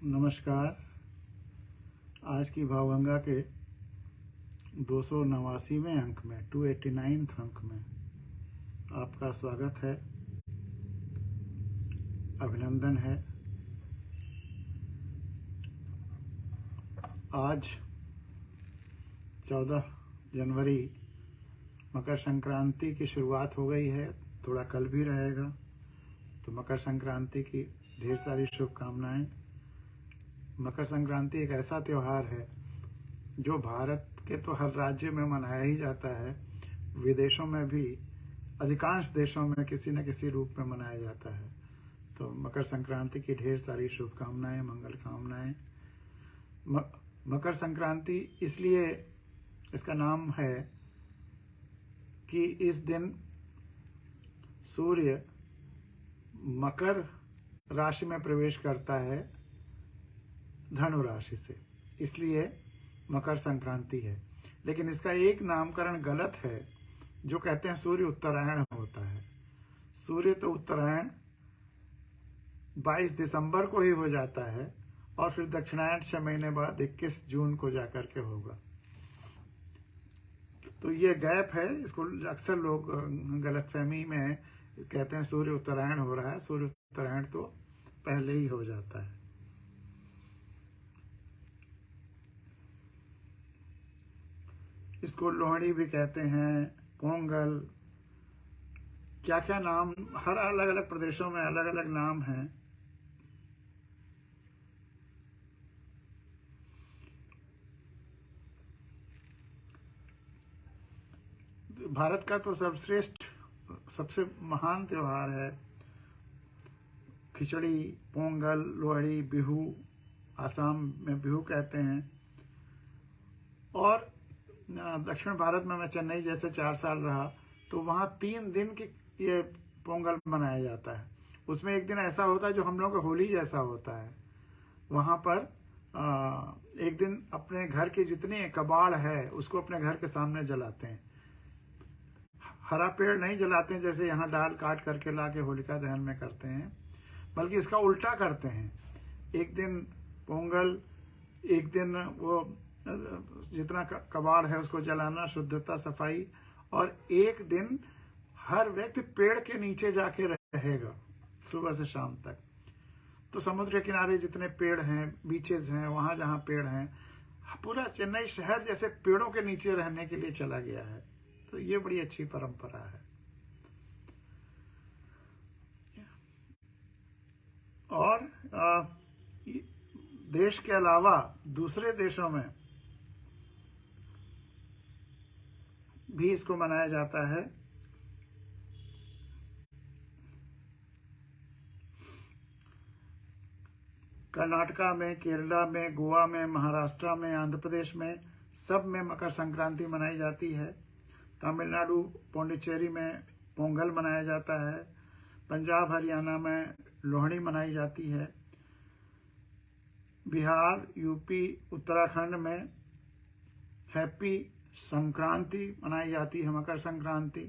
नमस्कार। आज की भावगंगा के 289वें अंक में 289th अंक में आपका स्वागत है, अभिनंदन है। आज 14 जनवरी मकर संक्रांति की शुरुआत हो गई है, थोड़ा कल भी रहेगा, तो मकर संक्रांति की ढेर सारी शुभकामनाएं। मकर संक्रांति एक ऐसा त्यौहार है जो भारत के तो हर राज्य में मनाया ही जाता है, विदेशों में भी अधिकांश देशों में किसी न किसी रूप में मनाया जाता है। तो मकर संक्रांति की ढेर सारी शुभकामनाएं, मंगल कामनाएं। मकर संक्रांति इसलिए इसका नाम है कि इस दिन सूर्य मकर राशि में प्रवेश करता है धनु राशि से, इसलिए मकर संक्रांति है। लेकिन इसका एक नामकरण गलत है, जो कहते हैं सूर्य उत्तरायण होता है। सूर्य तो उत्तरायण 22 दिसंबर को ही हो जाता है और फिर दक्षिणायन 6 महीने बाद 21 जून को जाकर के होगा। तो ये गैप है, इसको अक्सर लोग गलतफहमी में कहते हैं सूर्य उत्तरायण हो रहा है। सूर्य उत्तरायण तो पहले ही हो जाता है। इसको लोहड़ी भी कहते हैं, पोंगल, क्या क्या नाम, हर अलग अलग प्रदेशों में अलग अलग नाम हैं। भारत का तो सर्वश्रेष्ठ, सबसे महान त्योहार है खिचड़ी, पोंगल, लोहड़ी, बिहू। आसाम में बिहू कहते हैं। और दक्षिण भारत में मैं चेन्नई जैसे 4 साल रहा, तो वहाँ 3 दिन की ये पोंगल मनाया जाता है। उसमें एक दिन ऐसा होता है जो हम लोग का होली जैसा होता है। वहाँ पर एक दिन अपने घर की जितनी कबाड़ है उसको अपने घर के सामने जलाते हैं। हरा पेड़ नहीं जलाते हैं जैसे यहाँ डाल काट करके ला के होलिका दहन में करते हैं, बल्कि इसका उल्टा करते हैं। एक दिन पोंगल, एक दिन वो जितना कबाड़ है उसको जलाना, शुद्धता, सफाई, और एक दिन हर व्यक्ति पेड़ के नीचे जाके रहेगा सुबह से शाम तक। तो समुद्र के किनारे जितने पेड़ हैं, बीचेस हैं, वहां जहां पेड़ हैं, पूरा चेन्नई शहर जैसे पेड़ों के नीचे रहने के लिए चला गया है। तो ये बड़ी अच्छी परंपरा है। और देश के अलावा दूसरे देशों में भी इसको मनाया जाता है। कर्नाटका में, केरला में, गोवा में, महाराष्ट्र में, आंध्र प्रदेश में, सब में मकर संक्रांति मनाई जाती है। तमिलनाडु, पौंडीचेरी में पोंगल मनाया जाता है। पंजाब, हरियाणा में लोहड़ी मनाई जाती है। बिहार, यूपी, उत्तराखंड में हैप्पी संक्रांति मनाई जाती है, मकर संक्रांति।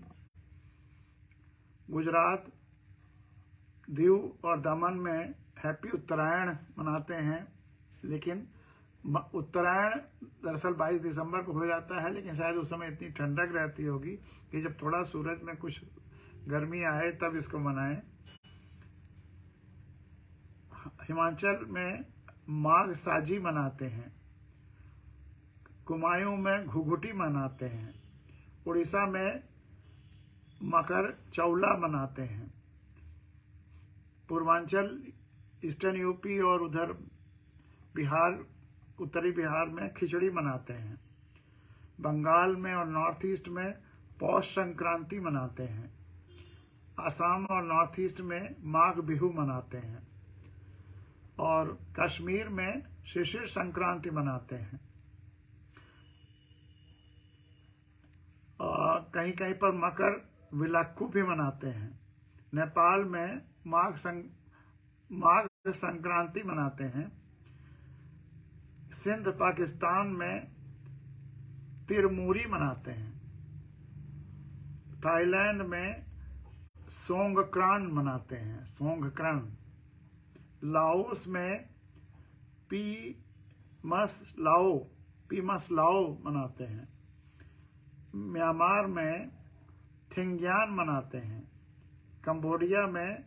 गुजरात, दीव और दमन में हैप्पी उत्तरायण मनाते हैं। लेकिन उत्तरायण दरअसल 22 दिसंबर को हो जाता है, लेकिन शायद उस समय इतनी ठंडक रहती होगी कि जब थोड़ा सूरज में कुछ गर्मी आए तब इसको मनाएं। हिमाचल में माघ साजी मनाते हैं। कुमायूं में घुघुटी मनाते हैं। उड़ीसा में मकर चौला मनाते हैं। पूर्वांचल, ईस्टर्न यूपी और उधर बिहार, उत्तरी बिहार में खिचड़ी मनाते हैं। बंगाल में और नॉर्थ ईस्ट में पौष संक्रांति मनाते हैं। आसाम और नॉर्थ ईस्ट में माघ बिहू मनाते हैं। और कश्मीर में शिशिर संक्रांति मनाते हैं। और कहीं कहीं पर मकर विलक्कू भी मनाते हैं। नेपाल में माघ संक्रांति मनाते हैं। सिंध, पाकिस्तान में तिरमूरी मनाते हैं। थाईलैंड में सोंगक्रान मनाते हैं, सोंगक्रान। लाओस में पीमसलाओ मनाते हैं। म्यांमार में थिंग्यान मनाते हैं। कंबोडिया में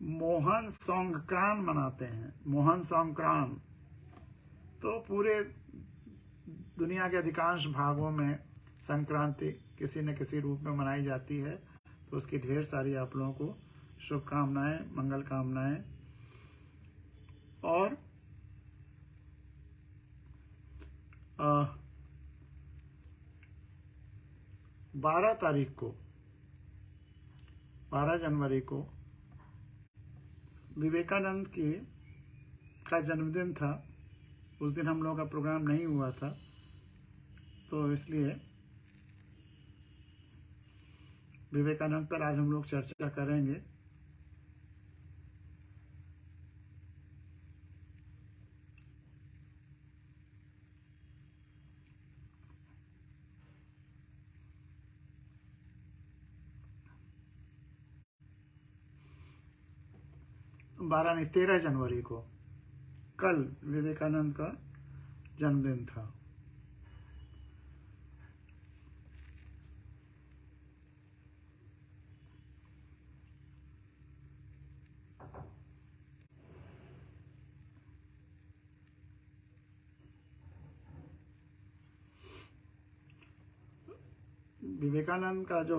मोहन सोंगक्रान मनाते हैं, मोहन सोंगक्रान। तो पूरे दुनिया के अधिकांश भागों में संक्रांति किसी न किसी रूप में मनाई जाती है। तो उसकी ढेर सारी आप लोगों को शुभकामनाएं, मंगल कामनाएं। और 12 जनवरी को विवेकानंद का जन्मदिन था। उस दिन हम लोगों का प्रोग्राम नहीं हुआ था, तो इसलिए विवेकानंद पर आज हम लोग चर्चा करेंगे। बारह नहीं, 13 जनवरी को, कल विवेकानंद का जन्मदिन था। विवेकानंद का जो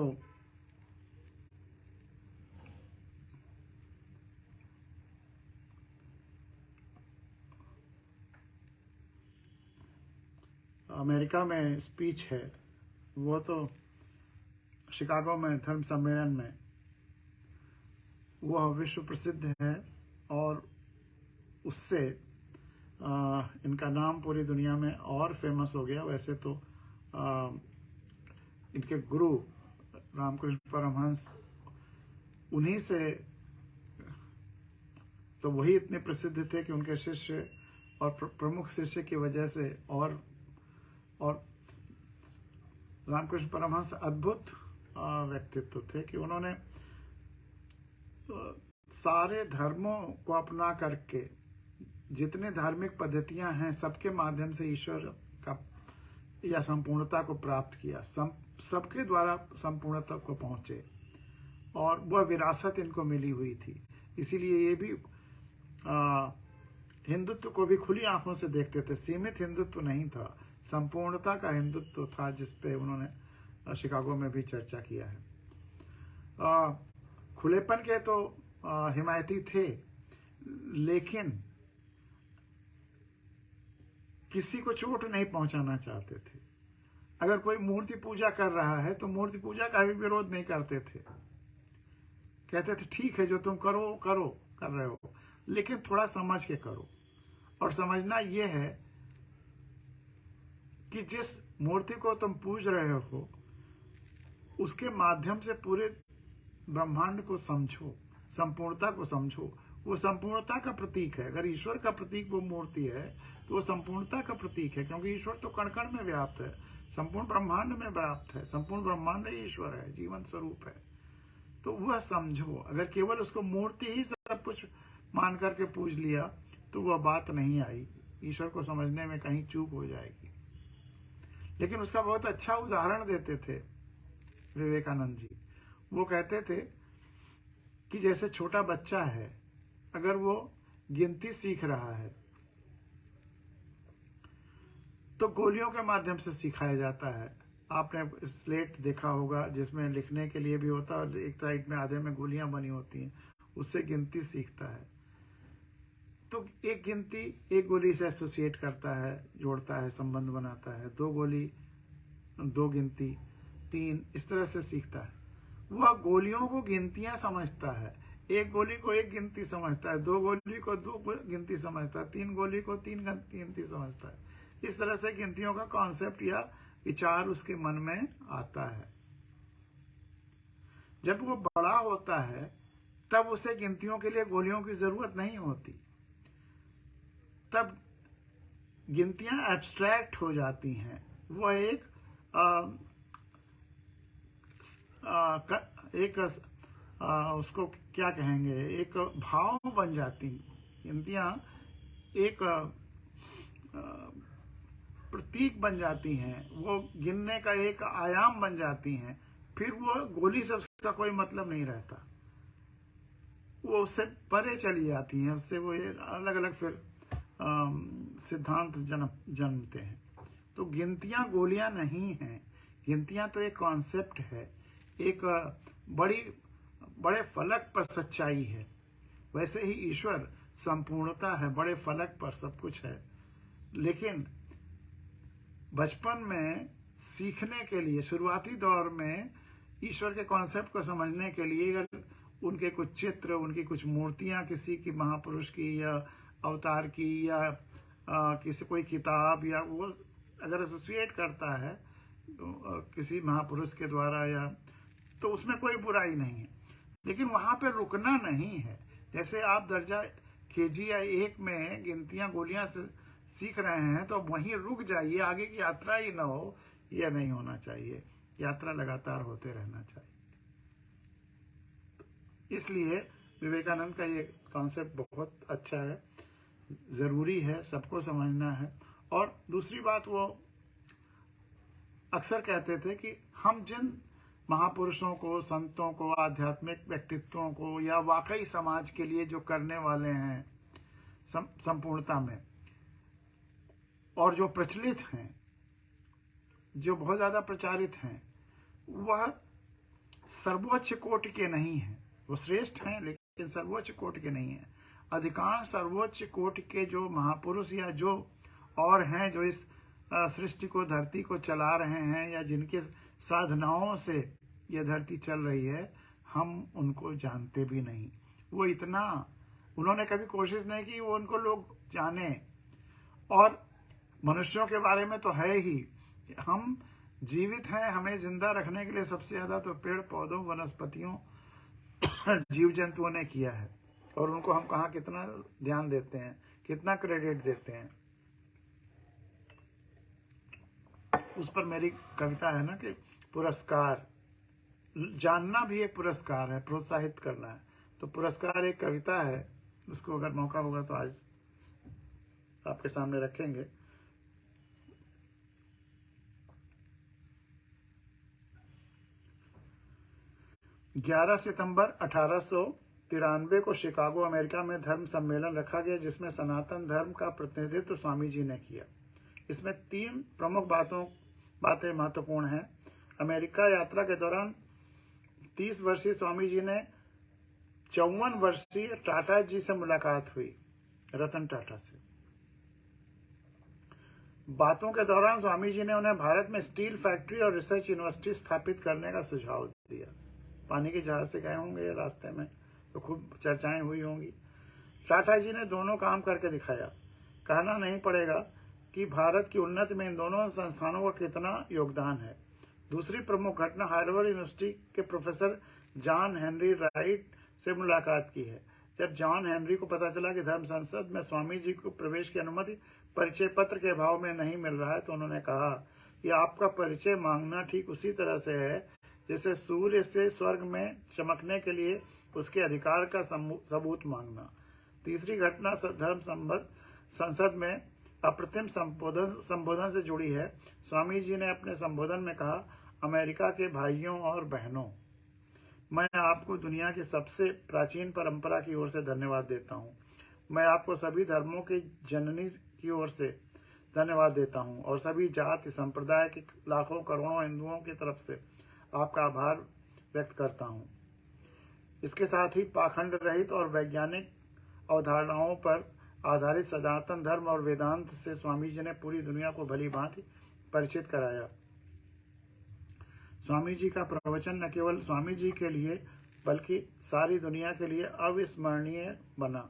अमेरिका में स्पीच है, वो तो शिकागो में धर्म सम्मेलन में, वह विश्व प्रसिद्ध है। और उससे इनका नाम पूरी दुनिया में और फेमस हो गया। वैसे तो इनके गुरु रामकृष्ण परमहंस, उन्हीं से तो वही इतने प्रसिद्ध थे कि उनके शिष्य और प्रमुख शिष्य की वजह से और रामकृष्ण परमहंस अद्भुत व्यक्तित्व थे कि उन्होंने सारे धर्मों को अपना करके जितने धार्मिक पद्धतियां हैं सबके माध्यम से ईश्वर का या संपूर्णता को प्राप्त किया। सबके द्वारा संपूर्णता को पहुंचे और वह विरासत इनको मिली हुई थी। इसीलिए ये भी हिंदुत्व को भी खुली आंखों से देखते थे। सीमित हिंदुत्व नहीं था, संपूर्णता का हिंदुत्व था, जिस पे उन्होंने शिकागो में भी चर्चा किया है। खुलेपन के तो हिमायती थे, लेकिन किसी को चोट नहीं पहुंचाना चाहते थे। अगर कोई मूर्ति पूजा कर रहा है तो मूर्ति पूजा का भी विरोध नहीं करते थे। कहते थे ठीक है, जो तुम कर रहे हो, लेकिन थोड़ा समझ के करो। और समझना यह है कि जिस मूर्ति को तुम पूज रहे हो उसके माध्यम से पूरे ब्रह्मांड को समझो, संपूर्णता को समझो। वो संपूर्णता का प्रतीक है। अगर ईश्वर का प्रतीक वो मूर्ति है तो वो संपूर्णता का प्रतीक है, क्योंकि ईश्वर तो कण कण में व्याप्त है, संपूर्ण ब्रह्मांड में व्याप्त है। संपूर्ण ब्रह्मांड ईश्वर है, जीवन स्वरूप है। तो वह समझो। अगर केवल उसको मूर्ति ही सब कुछ मान करके पूज लिया तो वह बात नहीं आई, ईश्वर को समझने में कहीं चूक हो जाएगी। लेकिन उसका बहुत अच्छा उदाहरण देते थे विवेकानंद जी। वो कहते थे कि जैसे छोटा बच्चा है, अगर वो गिनती सीख रहा है तो गोलियों के माध्यम से सिखाया जाता है। आपने स्लेट देखा होगा जिसमें लिखने के लिए भी होता है और एक साइड में आधे में गोलियां बनी होती हैं, उससे गिनती सीखता है। तो एक गिनती एक गोली से एसोसिएट करता है, जोड़ता है, संबंध बनाता है। 2 गोली 2 गिनती 3, इस तरह से सीखता है। वह गोलियों को गिनतियां समझता है। एक गोली को एक गिनती समझता है, 2 गोली को 2 गिनती समझता है, 3 गोली को 3 गिनती समझता है। इस तरह से गिनतियों का कॉन्सेप्ट या विचार उसके मन में आता है। जब वो बड़ा होता है तब उसे गिनतियों के लिए गोलियों की जरूरत नहीं होती। तब गिनतियां एब्स्ट्रैक्ट हो जाती हैं। वो उसको क्या कहेंगे, एक भाव बन जाती हैं। गिनतियां एक प्रतीक बन जाती हैं, वो गिनने का एक आयाम बन जाती हैं, फिर वो गोली से उसका कोई मतलब नहीं रहता, वो उससे परे चली जाती हैं, उससे वो ये अलग अलग फिर सिद्धांत जन्मते हैं। तो गिनतियां गोलियां नहीं हैं, गिनतियां तो एक कॉन्सेप्ट है, एक बड़े फलक पर सच्चाई है। वैसे ही ईश्वर संपूर्णता है, बड़े फलक पर सब कुछ है। लेकिन बचपन में सीखने के लिए, शुरुआती दौर में ईश्वर के कॉन्सेप्ट को समझने के लिए अगर उनके कुछ चित्र, उनकी कुछ मूर्तियां, किसी की महापुरुष की या अवतार की या किसी कोई किताब, या वो अगर एसोसिएट करता है किसी महापुरुष के द्वारा, या तो उसमें कोई बुराई नहीं है। लेकिन वहां पे रुकना नहीं है। जैसे आप दर्जा केजी या 1 में गिनतियां गोलियां से सीख रहे हैं, तो वहीं रुक जाइए, आगे की यात्रा ही ना हो, यह नहीं होना चाहिए। यात्रा लगातार होते रहना चाहिए। इसलिए विवेकानंद का ये कॉन्सेप्ट बहुत अच्छा है, जरूरी है, सबको समझना है। और दूसरी बात, वो अक्सर कहते थे कि हम जिन महापुरुषों को, संतों को, आध्यात्मिक व्यक्तित्वों को, या वाकई समाज के लिए जो करने वाले हैं संपूर्णता में, और जो प्रचलित हैं, जो बहुत ज्यादा प्रचारित हैं, वह सर्वोच्च कोटि के नहीं हैं। वो श्रेष्ठ हैं लेकिन सर्वोच्च कोटि के नहीं हैं। अधिकांश सर्वोच्च कोटि के जो महापुरुष या जो और हैं, जो इस सृष्टि को, धरती को चला रहे हैं, या जिनके साधनाओं से यह धरती चल रही है, हम उनको जानते भी नहीं। वो इतना, उन्होंने कभी कोशिश नहीं की वो उनको लोग जाने। और मनुष्यों के बारे में तो है ही, हम जीवित हैं, हमें जिंदा रखने के लिए सबसे ज्यादा तो पेड़ पौधों, वनस्पतियों, जीव जंतुओं ने किया है। और उनको हम कहाँ कितना ध्यान देते हैं, कितना क्रेडिट देते हैं। उस पर मेरी कविता है ना कि पुरस्कार, जानना भी एक पुरस्कार है, प्रोत्साहित करना है। तो पुरस्कार एक कविता है, उसको अगर मौका होगा तो आज आपके सामने रखेंगे। ग्यारह सितंबर 1893 को शिकागो, अमेरिका में धर्म सम्मेलन रखा गया, जिसमें सनातन धर्म का प्रतिनिधित्व स्वामी जी ने किया। इसमें 3 प्रमुख बातें महत्वपूर्ण हैं। अमेरिका यात्रा के दौरान 30 वर्षीय स्वामी जी ने 54 वर्षीय टाटा जी से मुलाकात हुई, रतन टाटा से। बातों के दौरान स्वामी जी ने उन्हें भारत में स्टील फैक्ट्री और रिसर्च यूनिवर्सिटी स्थापित करने का सुझाव दिया। पानी के जहाज से गए होंगे रास्ते में, तो खूब चर्चाएं हुई होंगी। टाटा जी ने दोनों काम करके दिखाया। कहना नहीं पड़ेगा कि भारत की उन्नति में इन दोनों संस्थानों का कितना योगदान है। दूसरी प्रमुख घटना, हार्वर्ड यूनिवर्सिटी के प्रोफेसर जॉन हेनरी राइट से मुलाकात की है। जब जॉन हेनरी को पता चला कि धर्म संसद में स्वामी जी को प्रवेश की अनुमति परिचय पत्र के अभाव में नहीं मिल रहा है, तो उन्होंने कहा कि आपका परिचय मांगना ठीक उसी तरह से है जैसे सूर्य से स्वर्ग में चमकने के लिए उसके अधिकार का सबूत मांगना। तीसरी घटना धर्म संसद में अप्रतिम संबोधन से जुड़ी है। स्वामी जी ने अपने संबोधन में कहा, अमेरिका के भाइयों और बहनों, मैं आपको दुनिया की सबसे प्राचीन परंपरा की ओर से धन्यवाद देता हूँ। मैं आपको सभी धर्मों की जननी की ओर से धन्यवाद देता हूँ, और सभी जाति संप्रदाय के लाखों करोड़ों हिंदुओं की तरफ से आपका आभार व्यक्त करता हूँ। इसके साथ ही पाखंड रहित और वैज्ञानिक अवधारणाओं पर आधारित सनातन धर्म और वेदांत से स्वामी जी ने पूरी दुनिया को भली भांति परिचित कराया। स्वामी जी का प्रवचन न केवल स्वामी जी के लिए बल्कि सारी दुनिया के लिए अविस्मरणीय बना।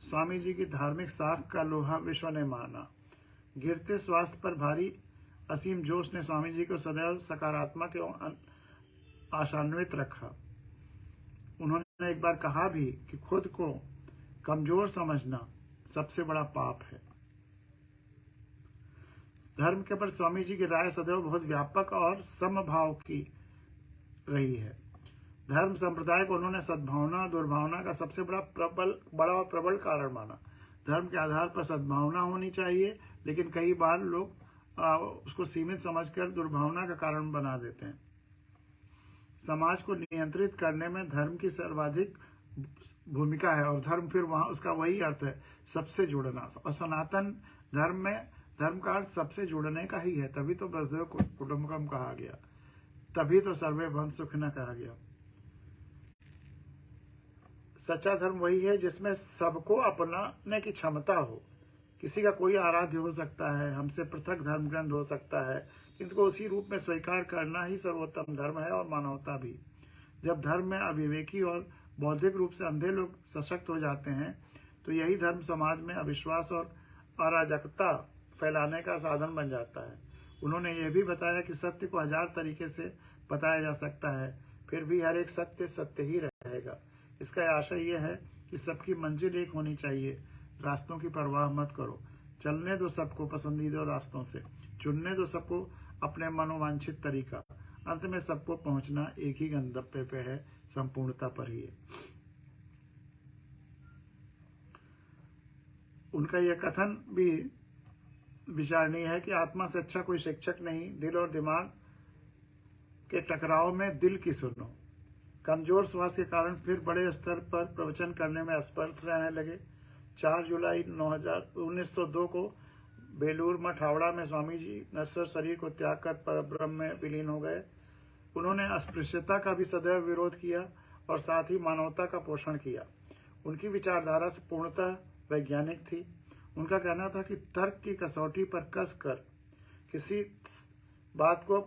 स्वामी जी की धार्मिक साख का लोहा विश्व ने माना। गिरते स्वास्थ्य पर भारी असीम जोश ने स्वामी जी को सदैव सकारात्मक एवं आशान्वित रखा। उन्होंने एक बार कहा भी कि खुद को कमजोर समझना सबसे बड़ा पाप है। धर्म के पर स्वामी जी की राय सदैव बहुत व्यापक और समभाव की रही है। धर्म संप्रदाय को उन्होंने सद्भावना दुर्भावना का सबसे बड़ा और प्रबल कारण माना। धर्म के आधार पर सद्भावना होनी चाहिए, लेकिन कई बार लोग उसको सीमित समझकर दुर्भावना का कारण बना देते हैं। समाज को नियंत्रित करने में धर्म की सर्वाधिक भूमिका है, और धर्म फिर वहां उसका वही अर्थ है, सबसे जुड़ना। और सनातन धर्म में धर्म का अर्थ सबसे जुड़ने का ही है, तभी तो वसुधैव कुटुंबकम कहा गया, तभी तो सर्वे भवन्तु सुखिनः कहा गया। सच्चा धर्म वही है जिसमें सबको अपनाने की क्षमता हो। किसी का कोई आराध्य हो सकता है, हमसे पृथक धर्म ग्रंथ हो सकता है, किंतु उसी रूप में स्वीकार करना ही सर्वोत्तम धर्म है, और मानवता भी। जब धर्म में अविवेकी और बौद्धिक रूप से अंधे लोग सशक्त हो जाते हैं, तो यही धर्म समाज में अविश्वास और अराजकता फैलाने का साधन बन जाता है। उन्होंने ये भी बताया कि सत्य को 1000 तरीके से बताया जा सकता है, फिर भी हर एक सत्य सत्य ही रहेगा। इसका आशय यह है कि सबकी मंजिल एक होनी चाहिए। रास्तों की परवाह मत करो, चलने दो सबको पसंदीदा रास्तों से, चुनने दो सबको अपने मनोवांछित तरीका। अंत में सबको पहुंचना एक ही गंतव्य पे है, संपूर्णता पर ही है। उनका यह कथन भी विचारणीय है कि आत्मा से अच्छा कोई शिक्षक नहीं। दिल और दिमाग के टकराव में दिल की सुनो। कमजोर श्वास के कारण फिर बड़े स्तर पर प्रवचन करने में असमर्थ रहने लगे। 4 जुलाई 1902 को बेलूर मठ हावड़ा में स्वामी जी नश्वर शरीर को त्याग कर परब्रह्म में विलीन हो गए। उन्होंने अस्पृश्यता का भी सदैव विरोध किया और साथ ही मानवता का पोषण किया। उनकी विचारधारा से पूर्णतः वैज्ञानिक थी। उनका कहना था कि तर्क की कसौटी पर कस कर किसी बात को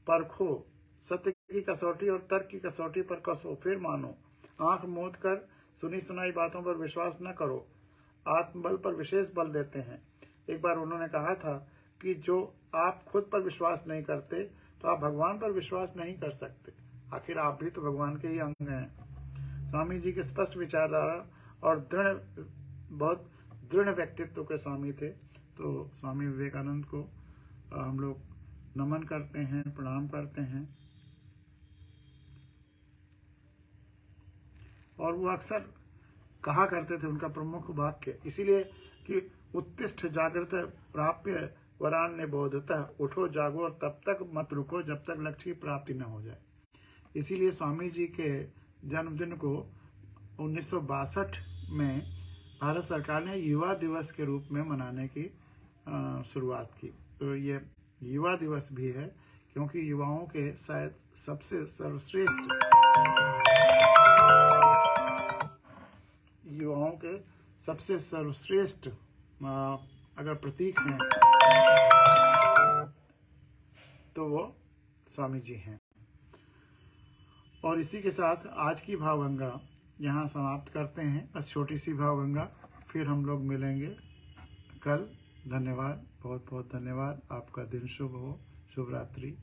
परखो, सत्य की कसौटी और तर्क की कसौटी पर कसो, फिर मानो। आंख मूंद कर सुनी सुनाई बातों पर विश्वास न करो। आत्मबल पर विशेष बल देते हैं। एक बार उन्होंने कहा था कि जो आप खुद पर विश्वास नहीं करते, तो आप भगवान पर विश्वास नहीं कर सकते। आखिर आप भी तो भगवान के ही अंग हैं। स्वामी जी के स्पष्ट विचारधारा और बहुत दृढ़ व्यक्तित्व के स्वामी थे। तो स्वामी विवेकानंद को हम लोग नमन करते हैं, प्रणाम करते हैं। और वो अक्सर कहा करते थे, उनका प्रमुख वाक्य इसीलिए कि उत्तिष्ठ जागृत प्राप्य वरान्य बोधतः, उठो जागो और तब तक मत रुको जब तक लक्ष्य की प्राप्ति न हो जाए। इसीलिए स्वामी जी के जन्मदिन को 1962 में भारत सरकार ने युवा दिवस के रूप में मनाने की शुरुआत की। तो ये युवा दिवस भी है क्योंकि युवाओं के शायद सबसे सर्वश्रेष्ठ अगर प्रतीक हैं तो वो स्वामी जी हैं। और इसी के साथ आज की भावगंगा यहाँ समाप्त करते हैं। बस छोटी सी भावगंगा, फिर हम लोग मिलेंगे कल। धन्यवाद, बहुत बहुत धन्यवाद। आपका दिन शुभ हो। शुभ रात्रि।